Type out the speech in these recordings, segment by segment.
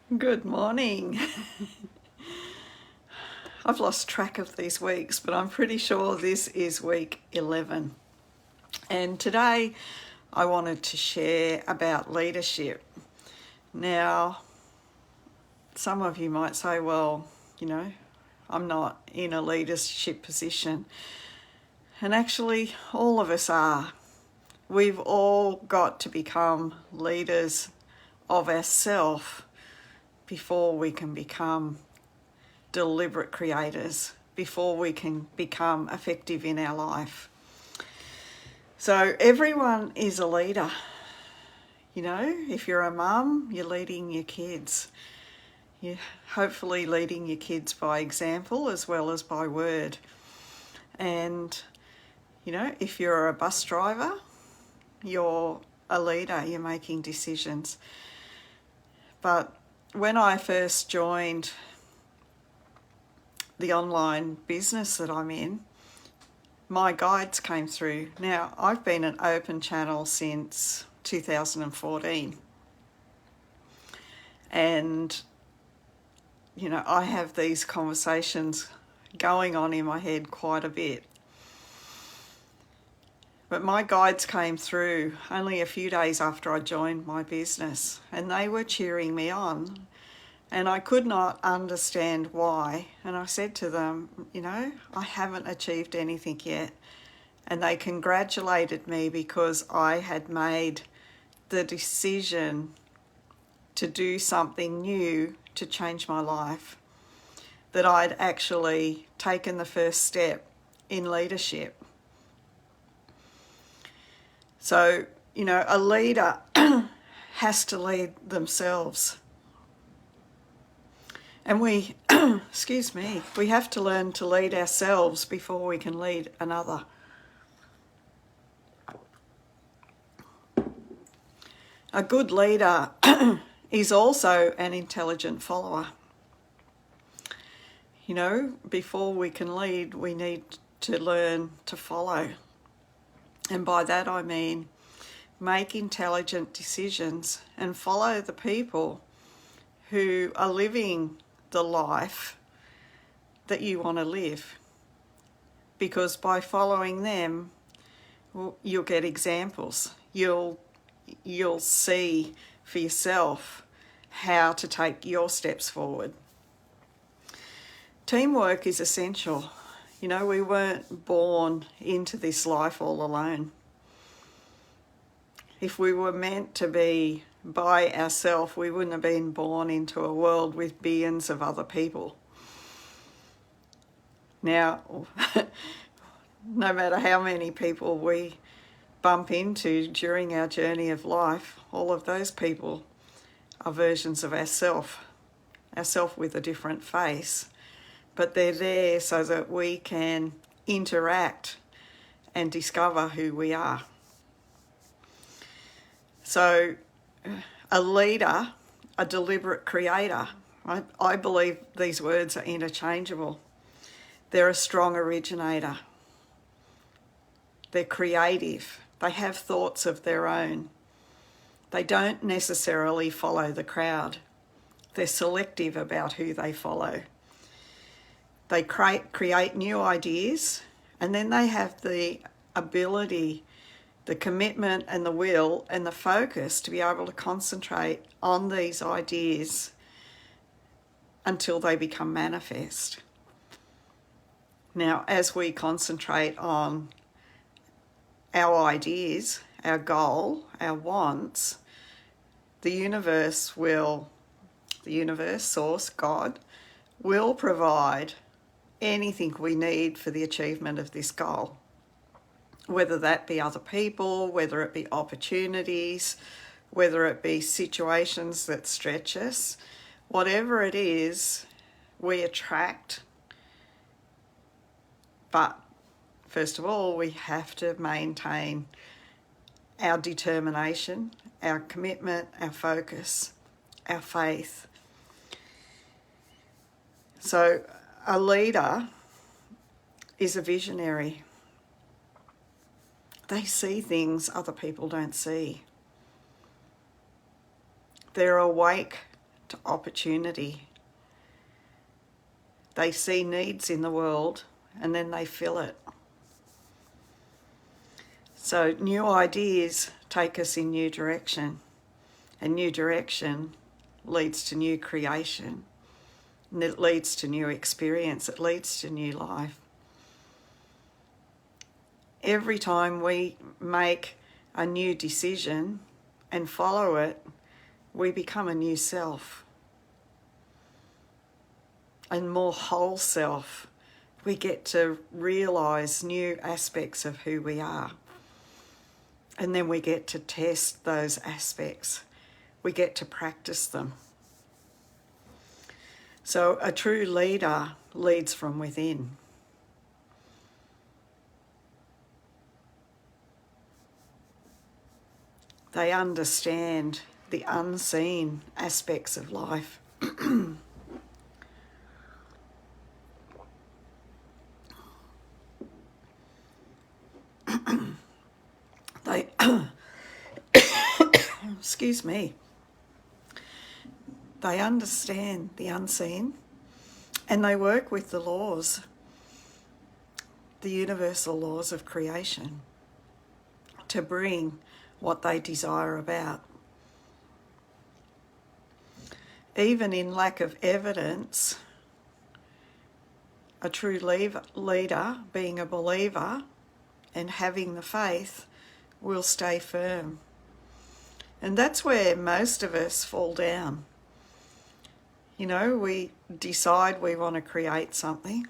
Good morning. I've lost track of these weeks, but I'm pretty sure this is week 11. And today I wanted to share about leadership. Now, some of you might say, well, I'm not in a leadership position. And actually, all of us are. We've all got to become leaders of ourselves before we can become deliberate creators, before we can become effective in our life. So everyone is a leader. If you're a mum, you're leading your kids. You're hopefully leading your kids by example as well as by word. And, if you're a bus driver, you're a leader, you're making decisions. But when I first joined the online business that I'm in, my guides came through. Now, I've been an open channel since 2014. And, I have these conversations going on in my head quite a bit. But my guides came through only a few days after I joined my business, and they were cheering me on. And I could not understand why. And I said to them, I haven't achieved anything yet. And they congratulated me because I had made the decision to do something new to change my life, that I'd actually taken the first step in leadership. So, a leader has to lead themselves. And we have to learn to lead ourselves before we can lead another. A good leader is also an intelligent follower. Before we can lead, we need to learn to follow. And by that I mean make intelligent decisions and follow the people who are living the life that you want to live. Because by following them, you'll get examples. You'll see for yourself how to take your steps forward. Teamwork is essential. We weren't born into this life all alone. If we were meant to be by ourselves, we wouldn't have been born into a world with billions of other people. Now, no matter how many people we bump into during our journey of life, all of those people are versions of ourselves with a different face. But they're there so that we can interact and discover who we are. So a leader, a deliberate creator, right? I believe these words are interchangeable. They're a strong originator. They're creative. They have thoughts of their own. They don't necessarily follow the crowd. They're selective about who they follow. They create new ideas, and then they have the ability, the commitment and the will and the focus to be able to concentrate on these ideas until they become manifest. Now, as we concentrate on our ideas, our goal, our wants, the universe, source, God, will provide anything we need for the achievement of this goal. Whether that be other people, whether it be opportunities, whether it be situations that stretch us, whatever it is, we attract. But first of all, we have to maintain our determination, our commitment, our focus, our faith. So a leader is a visionary. They see things other people don't see. They're awake to opportunity. They see needs in the world and then they fill it. So new ideas take us in new direction, and new direction leads to new creation, and it leads to new experience, it leads to new life. Every time we make a new decision and follow it, we become a new self, a more whole self. We get to realise new aspects of who we are. And then we get to test those aspects. We get to practice them. So a true leader leads from within. They understand the unseen aspects of life. They, excuse me, they understand the unseen, and they work with the laws, the universal laws of creation, to bring what they desire about. Even in lack of evidence, a true leader, being a believer and having the faith, will stay firm. And that's where most of us fall down. You know, we decide we want to create something,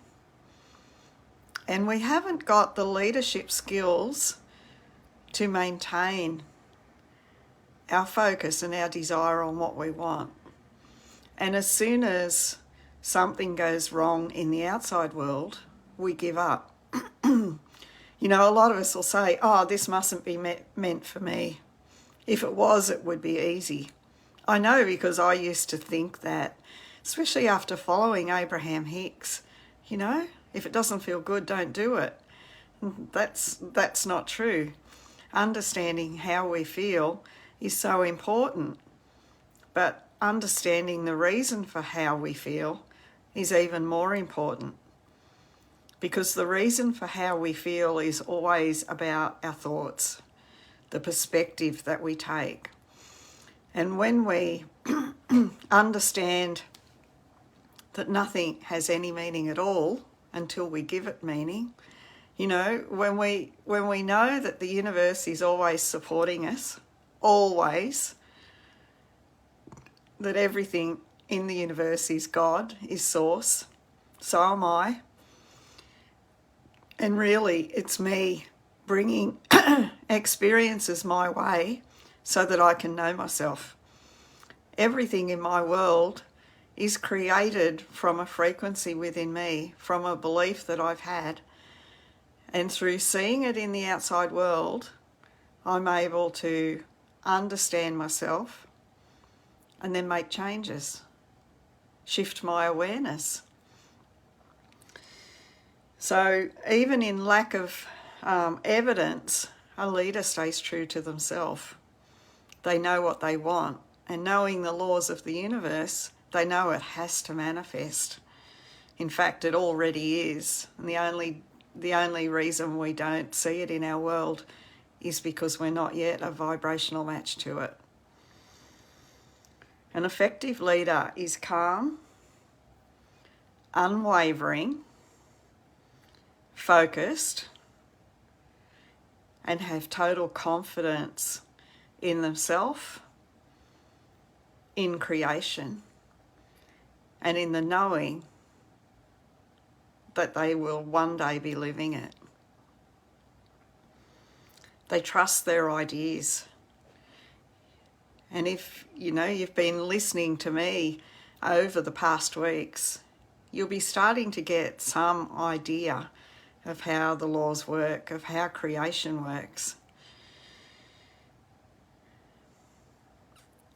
and we haven't got the leadership skills to maintain our focus and our desire on what we want. And as soon as something goes wrong in the outside world, we give up. You know, a lot of us will say, oh, this mustn't be meant for me. If it was, it would be easy. I know, because I used to think that, especially after following Abraham Hicks. You know, if it doesn't feel good, don't do it. That's not true. Understanding how we feel is so important, but understanding the reason for how we feel is even more important, because the reason for how we feel is always about our thoughts, the perspective that we take. And when we understand that nothing has any meaning at all until we give it meaning, you know, when we know that the universe is always supporting us, always, that everything in the universe is God, is source, so am I. And really, it's me bringing experiences my way so that I can know myself. Everything in my world is created from a frequency within me, from a belief that I've had. And through seeing it in the outside world, I'm able to understand myself and then make changes, shift my awareness. So even in lack of evidence, a leader stays true to themselves. They know what they want, and knowing the laws of the universe, they know it has to manifest. In fact, it already is. And the only reason we don't see it in our world is because we're not yet a vibrational match to it. An effective leader is calm, unwavering, focused, and have total confidence in themselves, in creation, and in the knowing that they will one day be living it. They trust their ideas. And if, you know, you've been listening to me over the past weeks, you'll be starting to get some idea of how the laws work, of how creation works.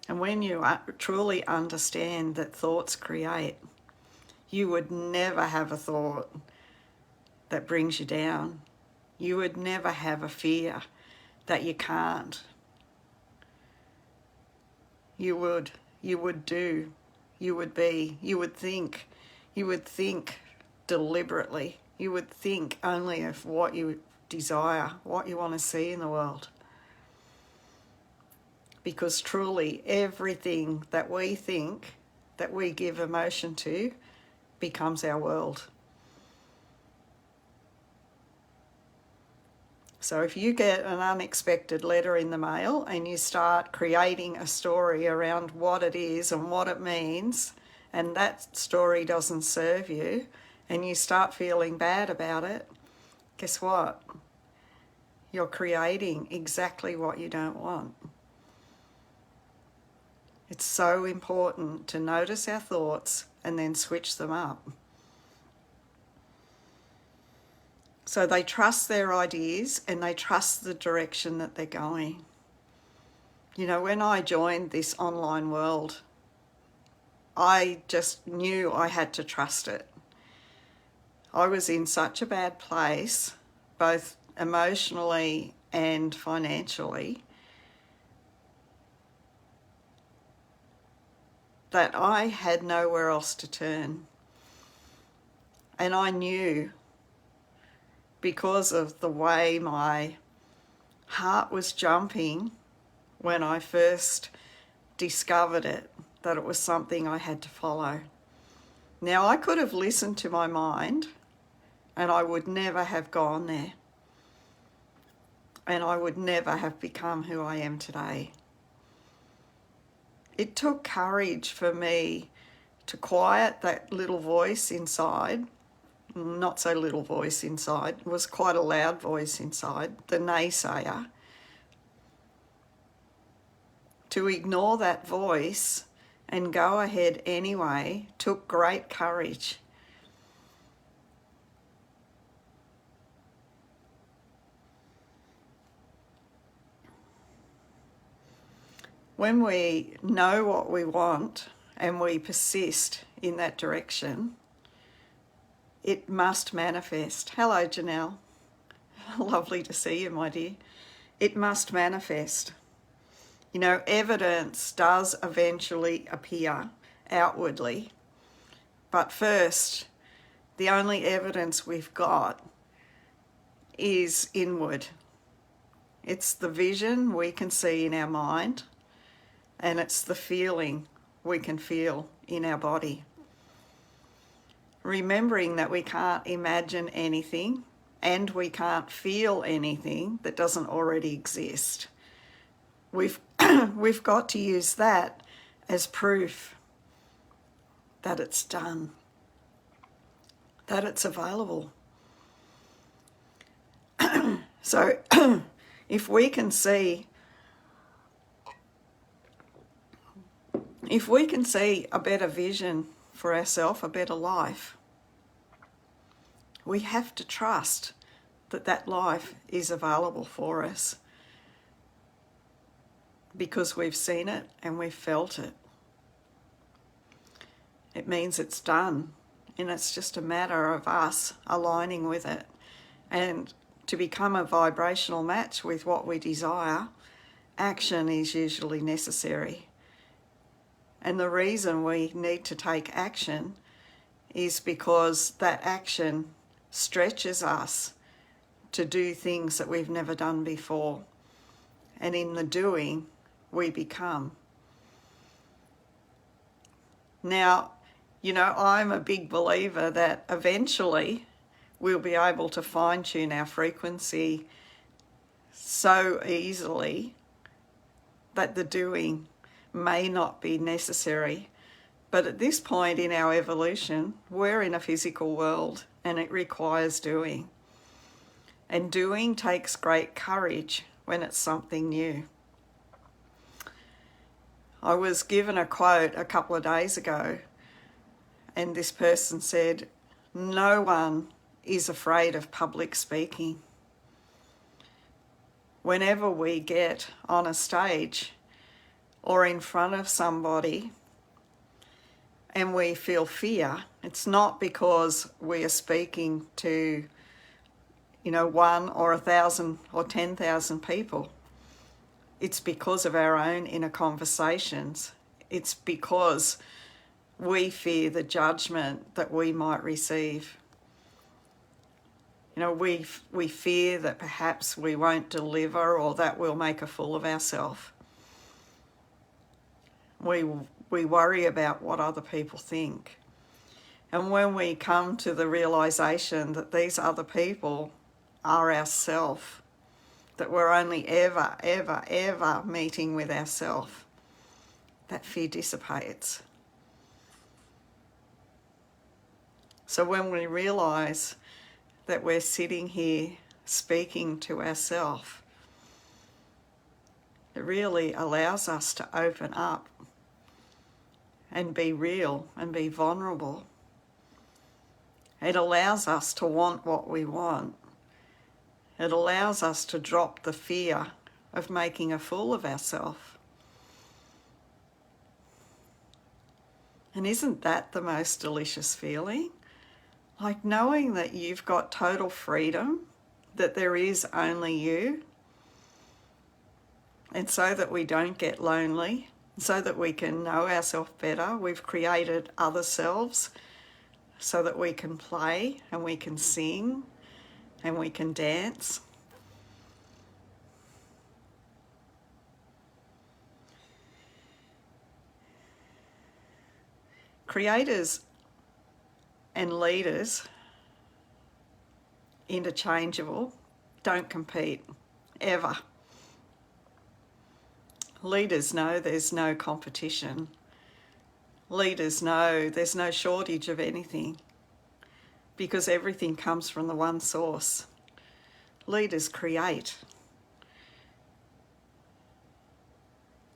And when you truly understand that thoughts create, you would never have a thought that brings you down. You would never have a fear that you can't. You would do you would be. You would think deliberately. You would think only of what you desire, what you want to see in the world. Because truly everything that we think, that we give emotion to, becomes our world. So if you get an unexpected letter in the mail and you start creating a story around what it is and what it means, and that story doesn't serve you, and you start feeling bad about it, guess what? You're creating exactly what you don't want. It's so important to notice our thoughts and then switch them up. So they trust their ideas and they trust the direction that they're going. You know, when I joined this online world, I just knew I had to trust it. I was in such a bad place, both emotionally and financially, that I had nowhere else to turn. And I knew, because of the way my heart was jumping when I first discovered it, that it was something I had to follow. Now, I could have listened to my mind and I would never have gone there. And I would never have become who I am today. It took courage for me to quiet that little voice inside, not so little voice inside, it was quite a loud voice inside, the naysayer. To ignore that voice and go ahead anyway took great courage. When we know what we want and we persist in that direction, it must manifest. Hello, Janelle. Lovely to see you, my dear. It must manifest. You know, evidence does eventually appear outwardly, but first, the only evidence we've got is inward. It's the vision we can see in our mind, and it's the feeling we can feel in our body. Remembering that we can't imagine anything and we can't feel anything that doesn't already exist. We've got to use that as proof that it's done, that it's available. So if we can see a better vision for ourselves, a better life, we have to trust that that life is available for us because we've seen it and we've felt it. It means it's done, and it's just a matter of us aligning with it. And to become a vibrational match with what we desire, action is usually necessary. And the reason we need to take action is because that action stretches us to do things that we've never done before. And in the doing, we become. Now, you know, I'm a big believer that eventually we'll be able to fine-tune our frequency so easily that the doing may not be necessary. But at this point in our evolution, we're in a physical world and it requires doing. And doing takes great courage when it's something new. I was given a quote a couple of days ago, and this person said, "No one is afraid of public speaking." Whenever we get on a stage or in front of somebody and we feel fear, it's not because we are speaking to, you know, 1 or 1,000 or 10,000 people. It's because of our own inner conversations. It's because we fear the judgment that we might receive. You know, we fear that perhaps we won't deliver or that we'll make a fool of ourselves. We worry about what other people think. And when we come to the realisation that these other people are ourself, that we're only ever meeting with ourselves, that fear dissipates. So when we realise that we're sitting here speaking to ourselves, it really allows us to open up and be real and be vulnerable. It allows us to want what we want. It allows us to drop the fear of making a fool of ourselves. And isn't that the most delicious feeling? Like knowing that you've got total freedom, that there is only you. And so that we don't get lonely, so that we can know ourselves better, we've created other selves so that we can play and we can sing and we can dance. Creators and leaders, interchangeable, don't compete, ever. Leaders know there's no competition. Leaders know there's no shortage of anything because everything comes from the one source. Leaders create.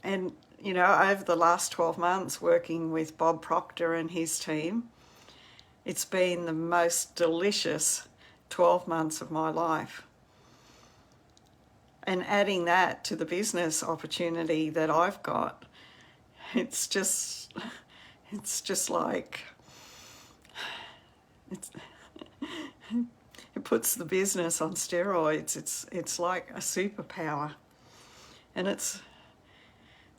And, you know, over the last 12 months working with Bob Proctor and his team, it's been the most delicious 12 months of my life. And adding that to the business opportunity that I've got, it's just like, it puts the business on steroids. It's like a superpower. And it's,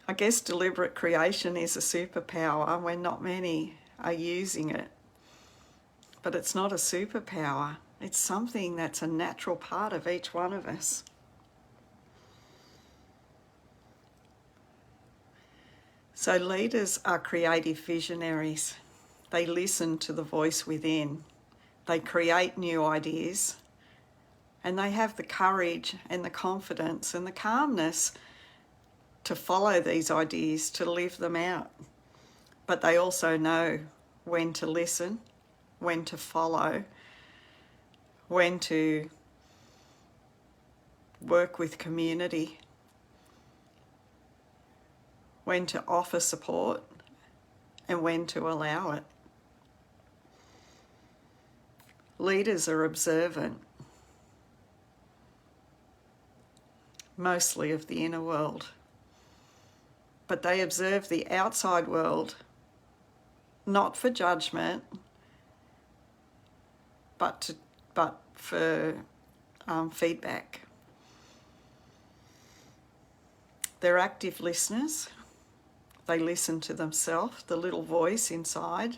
I guess deliberate creation is a superpower when not many are using it. But it's not a superpower. It's something that's a natural part of each one of us. So leaders are creative visionaries. They listen to the voice within. They create new ideas. And they have the courage and the confidence and the calmness to follow these ideas, to live them out. But they also know when to listen, when to follow, when to work with community, when to offer support, and when to allow it. Leaders are observant, mostly of the inner world, but they observe the outside world, not for judgment, but for feedback. They're active listeners. They listen to themselves, the little voice inside,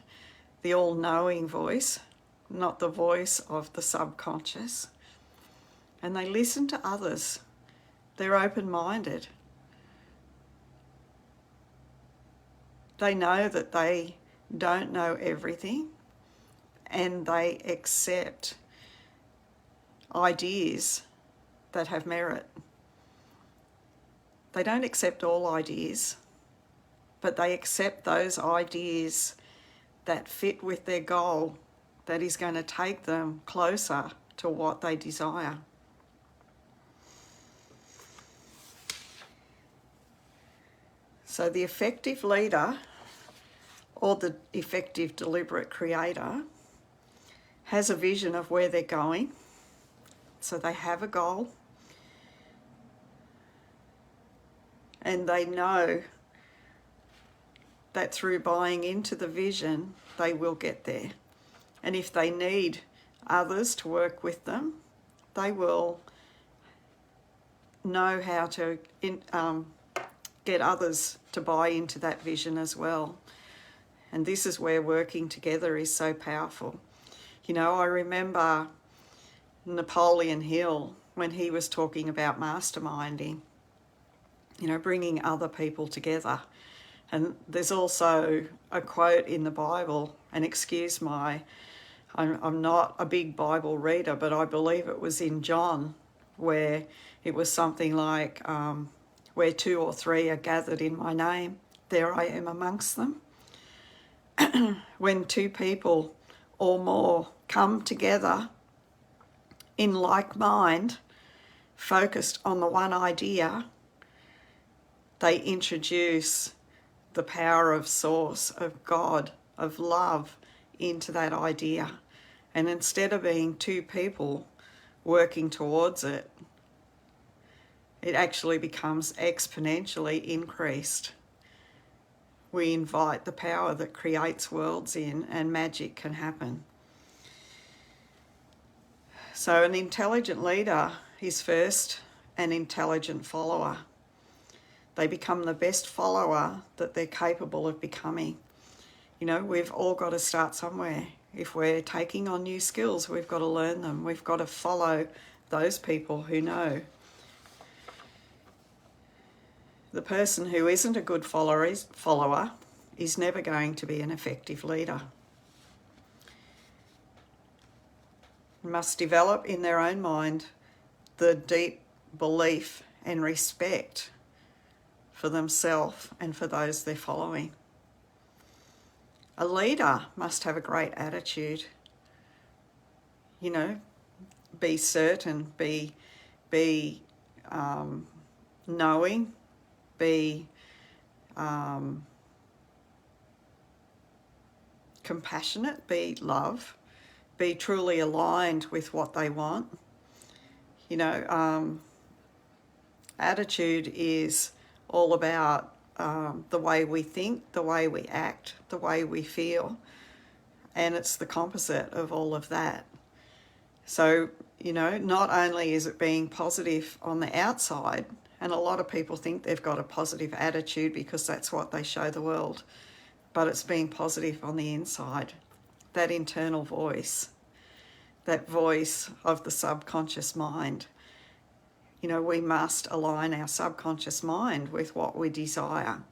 the all-knowing voice, not the voice of the subconscious. And they listen to others. They're open-minded. They know that they don't know everything, and they accept ideas that have merit. They don't accept all ideas, but they accept those ideas that fit with their goal, that is going to take them closer to what they desire. So the effective leader, or the effective deliberate creator, has a vision of where they're going. So they have a goal, and they know that through buying into the vision, they will get there. And if they need others to work with them, they will know how to get others to buy into that vision as well. And this is where working together is so powerful. You know, I remember Napoleon Hill when he was talking about masterminding, you know, bringing other people together. And there's also a quote in the Bible, and excuse I'm not a big Bible reader, but I believe it was in John, where it was something like, where 2 or 3 are gathered in my name, there I am amongst them. When 2 people or more come together in like mind, focused on the one idea, they introduce the power of source, of God, of love into that idea. And instead of being 2 people working towards it, it actually becomes exponentially increased. We invite the power that creates worlds in, and magic can happen. So an intelligent leader is first an intelligent follower. They become the best follower that they're capable of becoming. You know, we've all got to start somewhere. If we're taking on new skills, we've got to learn them. We've got to follow those people who know. The person who isn't a good follower is never going to be an effective leader. Must develop in their own mind the deep belief and respect for themselves and for those they're following. A leader must have a great attitude. You know, be certain, be knowing, be compassionate, be love, be truly aligned with what they want. You know, attitude is all about the way we think, the way we act, the way we feel, and it's the composite of all of that. So, you know, not only is it being positive on the outside, and a lot of people think they've got a positive attitude because that's what they show the world, but it's being positive on the inside. That internal voice, that voice of the subconscious mind. You know, we must align our subconscious mind with what we desire.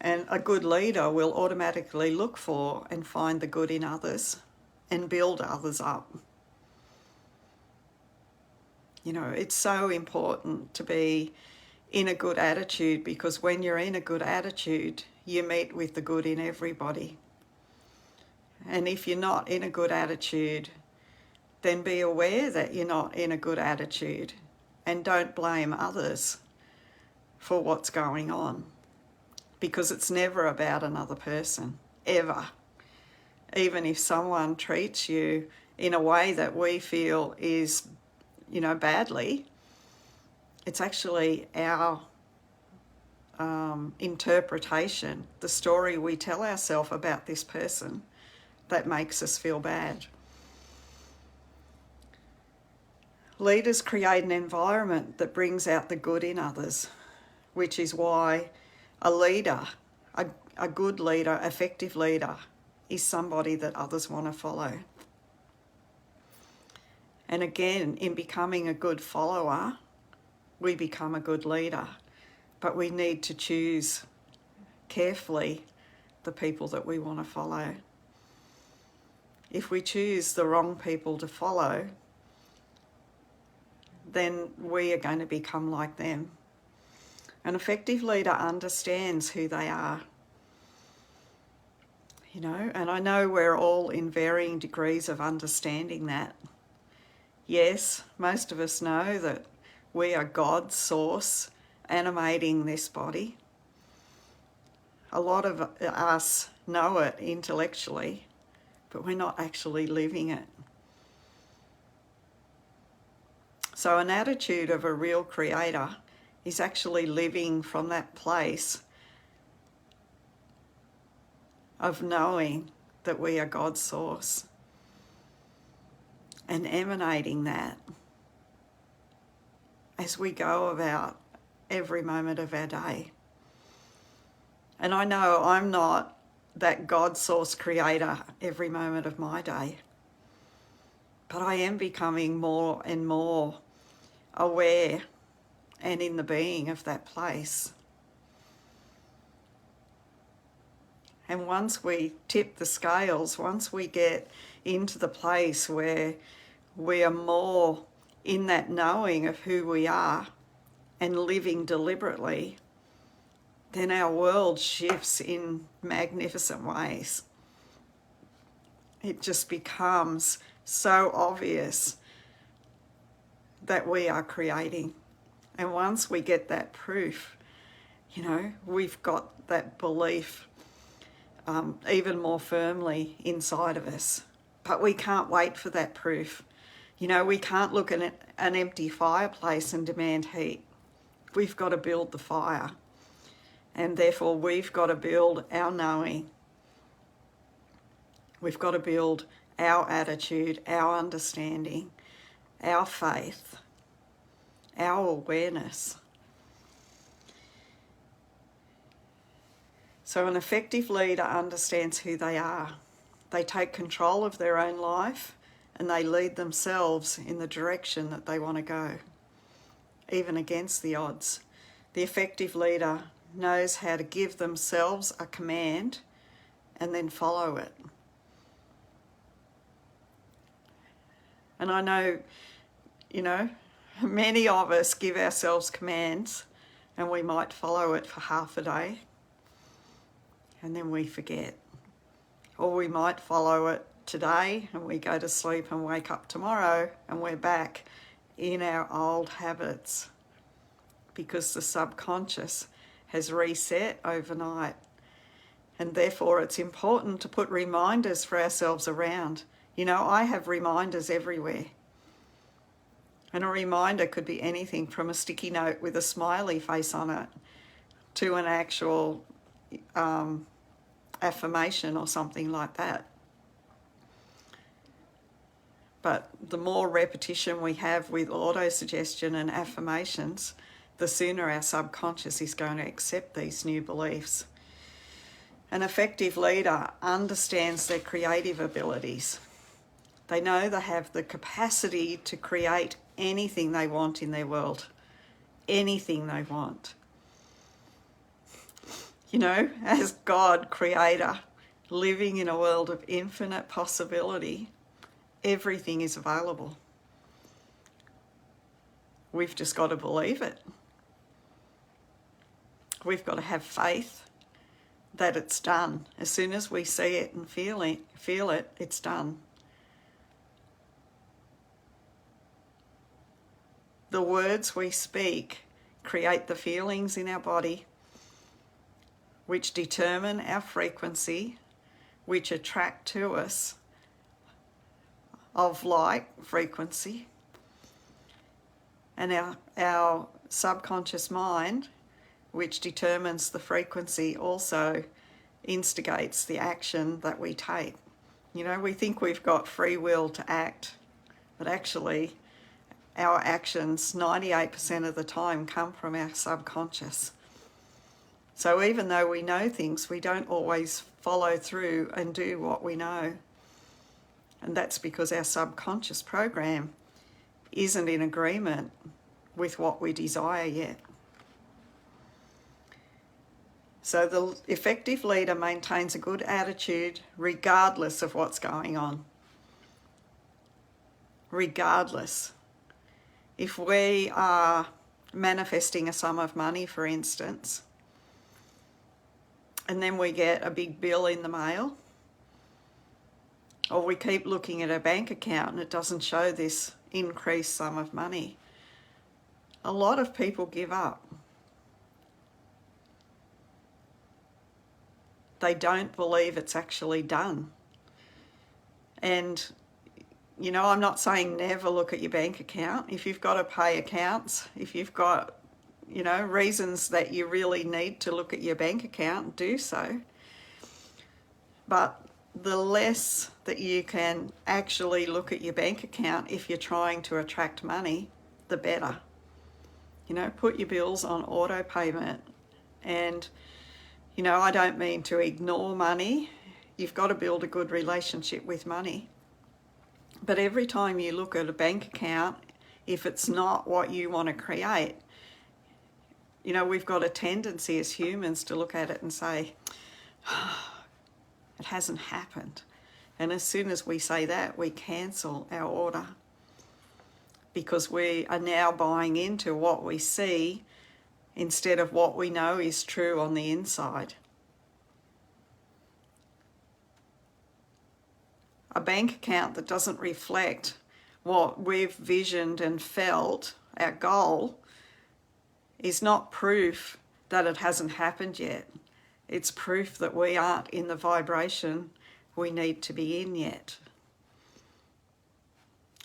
And a good leader will automatically look for and find the good in others and build others up. You know, it's so important to be in a good attitude, because when you're in a good attitude, you meet with the good in everybody. And if you're not in a good attitude, then be aware that you're not in a good attitude, and don't blame others for what's going on, because it's never about another person, ever. Even if someone treats you in a way that we feel is, you know, badly, it's actually our interpretation, the story we tell ourselves about this person, that makes us feel bad. Leaders create an environment that brings out the good in others, which is why a leader, a good leader, effective leader, is somebody that others want to follow. And again, in becoming a good follower, we become a good leader. But we need to choose carefully the people that we want to follow. If we choose the wrong people to follow, then we are going to become like them. An effective leader understands who they are. You know, and I know we're all in varying degrees of understanding that. Yes, most of us know that we are God's source animating this body. A lot of us know it intellectually, but we're not actually living it. So an attitude of a real creator is actually living from that place of knowing that we are God's source and emanating that as we go about every moment of our day. And I know I'm not that God source creator every moment of my day, but I am becoming more and more aware and in the being of that place. And once we tip the scales, once we get into the place where we are more in that knowing of who we are and living deliberately, then our world shifts in magnificent ways. It just becomes so obvious that we are creating. And once we get that proof, we've got that belief even more firmly inside of us. But we can't wait for that proof. We can't look at an empty fireplace and demand heat. We've got to build the fire. And therefore we've got to build our knowing. We've got to build our attitude, our understanding, our faith, our awareness. So an effective leader understands who they are. They take control of their own life and they lead themselves in the direction that they want to go, even against the odds. The effective leader knows how to give themselves a command and then follow it. And I know, many of us give ourselves commands and we might follow it for half a day and then we forget. Or we might follow it today and we go to sleep and wake up tomorrow and we're back in our old habits because the subconscious has reset overnight. And therefore it's important to put reminders for ourselves around. I have reminders everywhere. And a reminder could be anything from a sticky note with a smiley face on it to an actual affirmation or something like that. But the more repetition we have with auto-suggestion and affirmations, the sooner our subconscious is going to accept these new beliefs. An effective leader understands their creative abilities. They know they have the capacity to create anything they want in their world. Anything they want. As God, creator, living in a world of infinite possibility, everything is available. We've just got to believe it. We've got to have faith that it's done. As soon as we see it and feel it, it's done. The words we speak create the feelings in our body, which determine our frequency, which attract to us of like frequency. And our subconscious mind, which determines the frequency, also instigates the action that we take. We think we've got free will to act, but actually our actions 98% of the time come from our subconscious. So even though we know things, we don't always follow through and do what we know. And that's because our subconscious program isn't in agreement with what we desire yet. So the effective leader maintains a good attitude regardless of what's going on. Regardless. If we are manifesting a sum of money, for instance, and then we get a big bill in the mail, or we keep looking at our bank account and it doesn't show this increased sum of money, a lot of people give up. They don't believe it's actually done. And, I'm not saying never look at your bank account. If you've got to pay accounts, if you've got, reasons that you really need to look at your bank account, do so. But the less that you can actually look at your bank account if you're trying to attract money, the better. Put your bills on auto payment and, You know, I don't mean to ignore money. You've got to build a good relationship with money. But every time you look at a bank account, if it's not what you want to create, you know, we've got a tendency as humans to look at it and say, it hasn't happened. And as soon as we say that, we cancel our order because we are now buying into what we see instead of what we know is true on the inside. A bank account that doesn't reflect what we've visioned and felt, our goal, is not proof that it hasn't happened yet. It's proof that we aren't in the vibration we need to be in yet.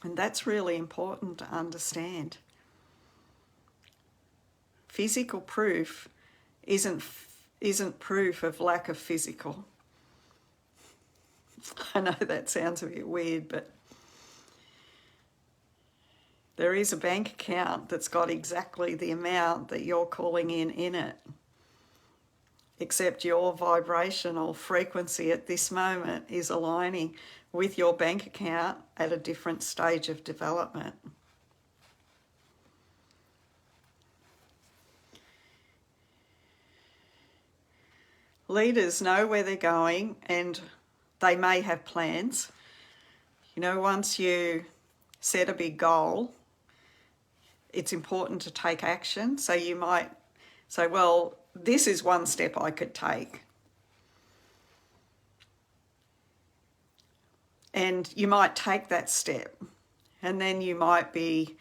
And that's really important to understand. Physical proof isn't proof of lack of physical. I know that sounds a bit weird, but there is a bank account that's got exactly the amount that you're calling in it. Except your vibrational frequency at this moment is aligning with your bank account at a different stage of development. Leaders know where they're going and they may have plans. You know, once you set a big goal, it's important to take action. So you might say, well, this is one step I could take. And you might take that step, and then you might be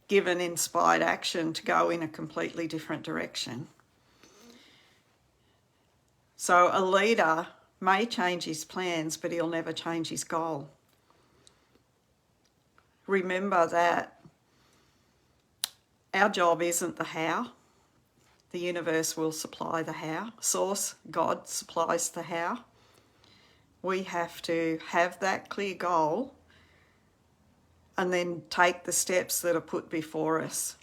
given inspired action to go in a completely different direction. So a leader may change his plans, but he'll never change his goal. Remember that our job isn't the how. The universe will supply the how. Source, God, supplies the how. We have to have that clear goal and then take the steps that are put before us.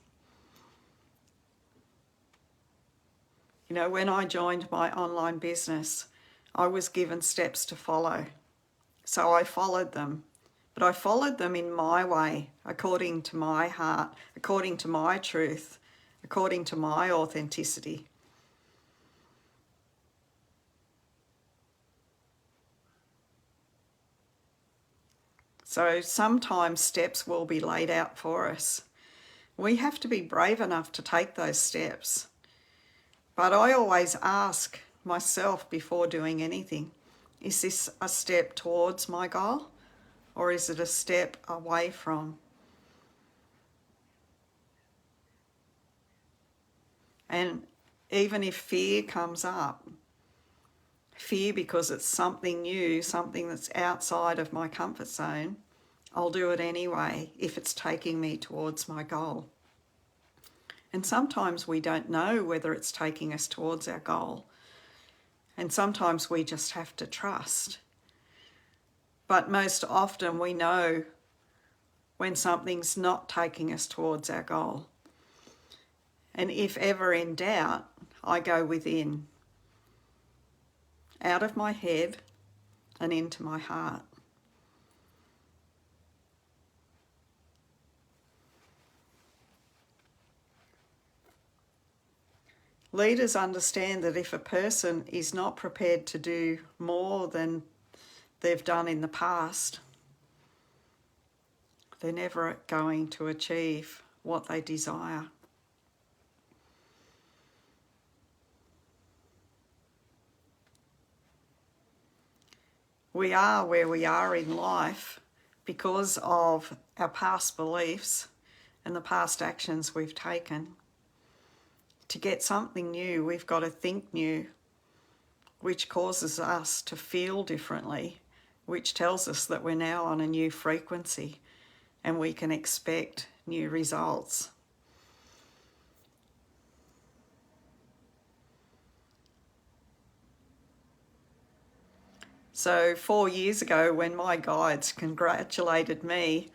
You know, when I joined my online business, I was given steps to follow. So I followed them. But I followed them in my way, according to my heart, according to my truth, according to my authenticity. So sometimes steps will be laid out for us. We have to be brave enough to take those steps. But I always ask myself before doing anything, is this a step towards my goal or is it a step away from? And even if fear comes up, fear because it's something new, something that's outside of my comfort zone, I'll do it anyway if it's taking me towards my goal. And sometimes we don't know whether it's taking us towards our goal. And sometimes we just have to trust. But most often we know when something's not taking us towards our goal. And if ever in doubt, I go within, out of my head and into my heart. Leaders understand that if a person is not prepared to do more than they've done in the past, they're never going to achieve what they desire. We are where we are in life because of our past beliefs and the past actions we've taken. To get something new, we've got to think new, which causes us to feel differently, which tells us that we're now on a new frequency and we can expect new results. So 4 years ago, when my guides congratulated me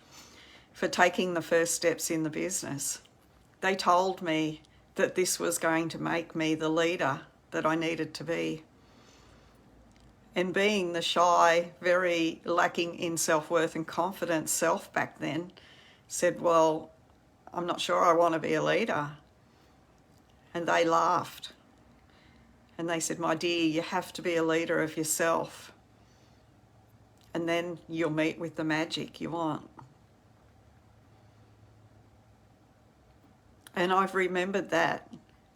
for taking the first steps in the business, they told me that this was going to make me the leader that I needed to be. And being the shy, very lacking in self-worth and confidence self back then, said, well, I'm not sure I want to be a leader. And they laughed. And they said, my dear, you have to be a leader of yourself. And then you'll meet with the magic you want. And I've remembered that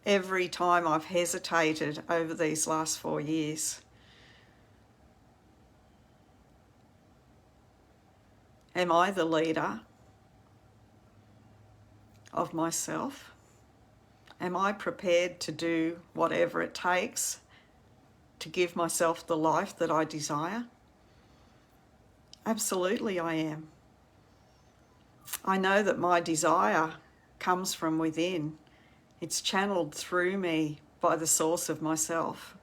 every time I've hesitated over these last 4 years. Am I the leader of myself? Am I prepared to do whatever it takes to give myself the life that I desire? Absolutely I am. I know that my desire comes from within. It's channeled through me by the source of myself.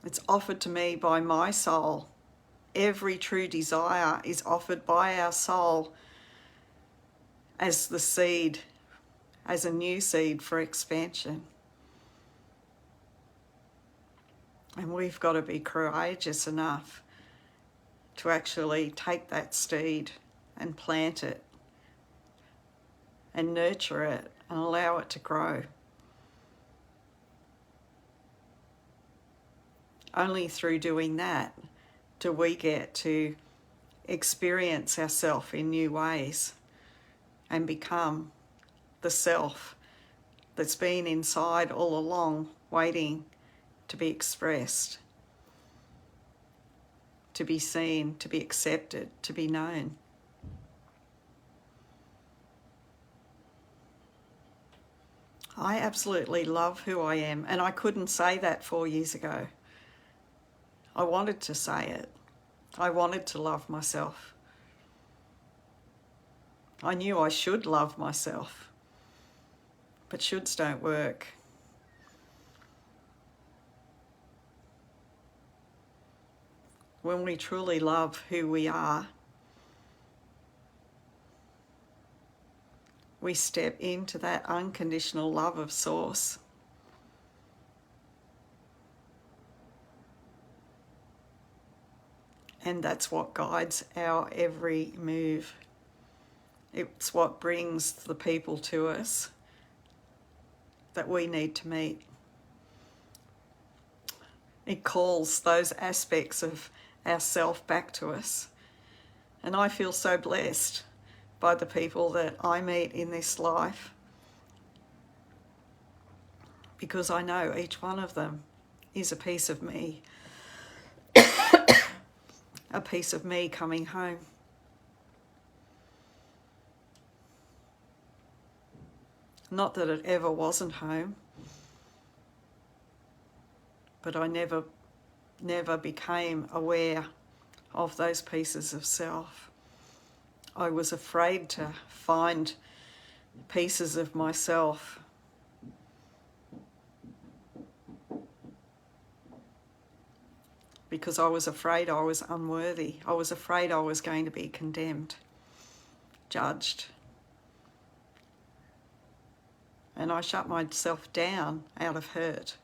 It's offered to me by my soul. Every true desire is offered by our soul as the seed, as a new seed for expansion. And we've got to be courageous enough to actually take that seed and plant it and nurture it and allow it to grow. Only through doing that do we get to experience ourselves in new ways and become the self that's been inside all along, waiting to be expressed, to be seen, to be accepted, to be known. I absolutely love who I am, and I couldn't say that 4 years ago. I wanted to say it. I wanted to love myself. I knew I should love myself, but shoulds don't work. When we truly love who we are, we step into that unconditional love of Source. And that's what guides our every move. It's what brings the people to us that we need to meet. It calls those aspects of ourself back to us. And I feel so blessed by the people that I meet in this life, because I know each one of them is a piece of me. A piece of me coming home. Not that it ever wasn't home, but I never became aware of those pieces of self. I was afraid to find pieces of myself because I was afraid I was unworthy. I was afraid I was going to be condemned, judged. And I shut myself down out of hurt,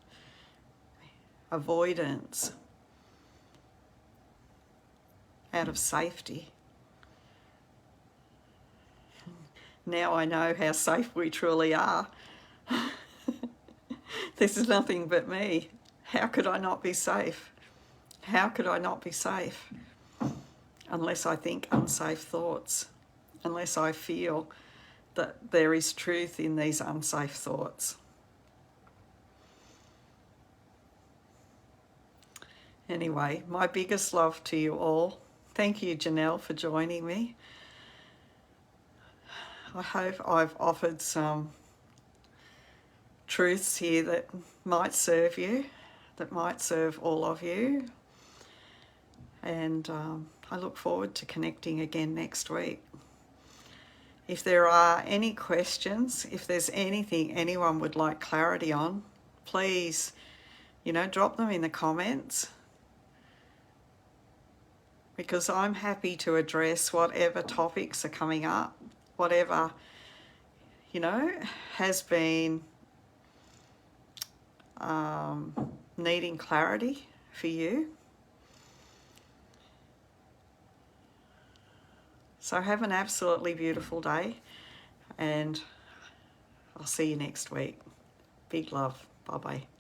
avoidance, out of safety. Now I know how safe we truly are. This is nothing but me. How could I not be safe? How could I not be safe? Unless I think unsafe thoughts, unless I feel that there is truth in these unsafe thoughts. Anyway, my biggest love to you all. Thank you, Janelle, for joining me. I hope I've offered some truths here that might serve you, that might serve all of you. And I look forward to connecting again next week. If there are any questions, if there's anything anyone would like clarity on, please, drop them in the comments, because I'm happy to address whatever topics are coming up, whatever, has been needing clarity for you. So have an absolutely beautiful day, and I'll see you next week. Big love. Bye-bye.